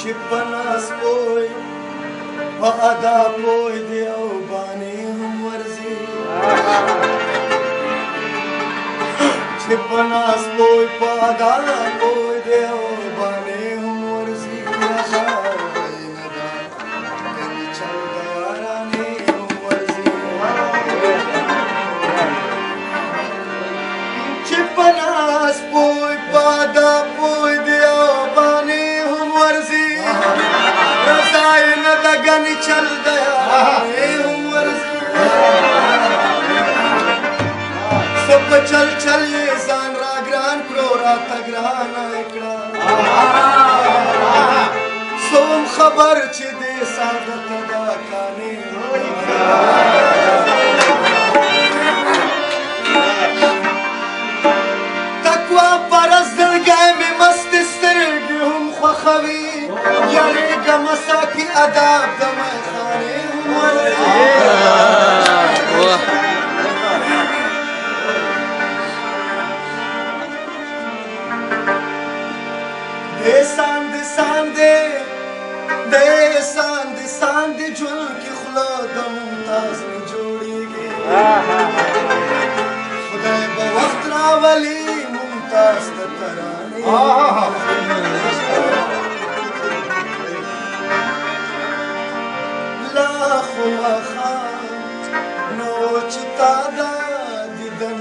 چې په ناز پوی په ادا پوی دی او باندې هم ورځي چې په ناز پوی په ادا پوی دی او باندې هم ورځي چې په ناز پوی په ادا پوی دی او باندې هم ورځي गनी चल गया हम वर्जी सब चल चल ये जान राग्रान क्रोरा तग्रान एकड़ा सोम खबर चे दे सादत दा काने तकवा परस दिल गए में मस्त स्तिरगी हम ख्वाखवी यानी गमसा की अदाब दमे खाने दे सांदे सांदे दे सांदे सांदे जुल की खुला मुमताज में जोड़ेगी खुदा बवक्त रावली मुमताज तराने خواخات نو چې تا دا دیدن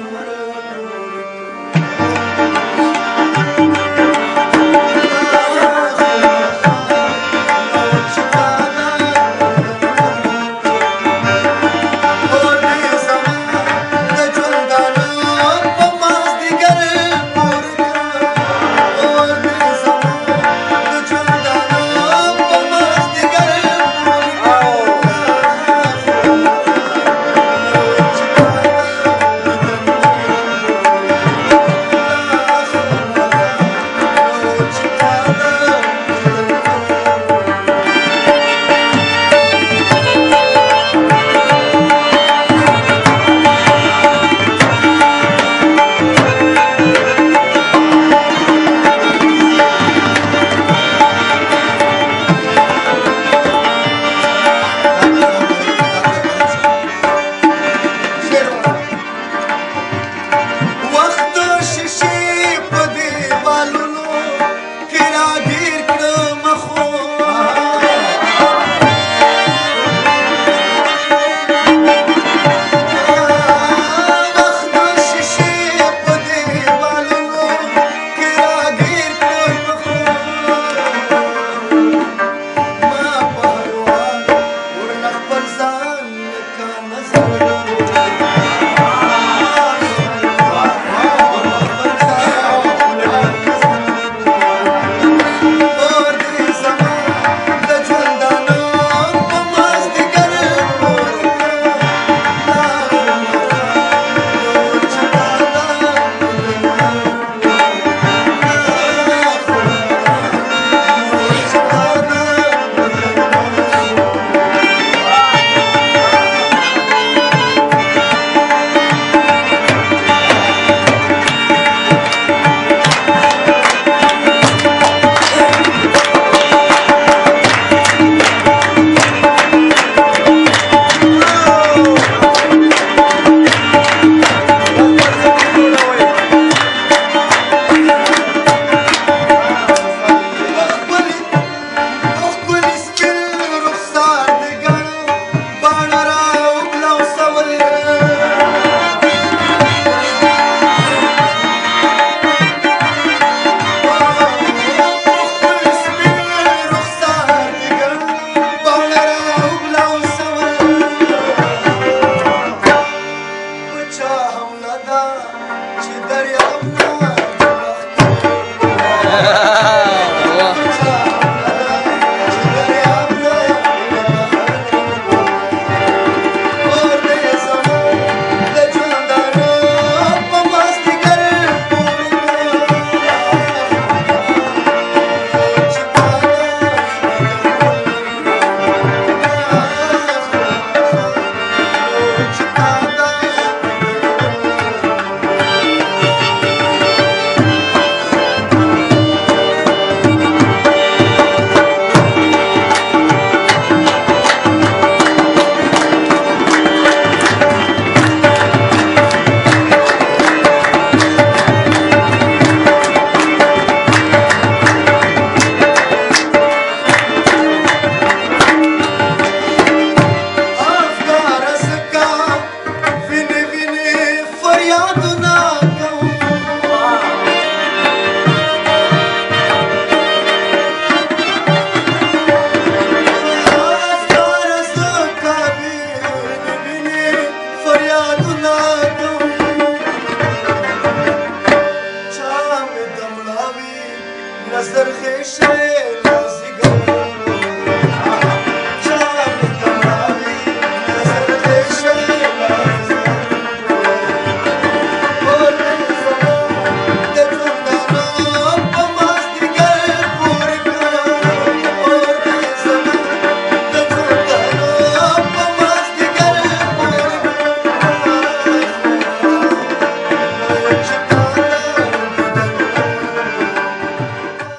نظر خیشه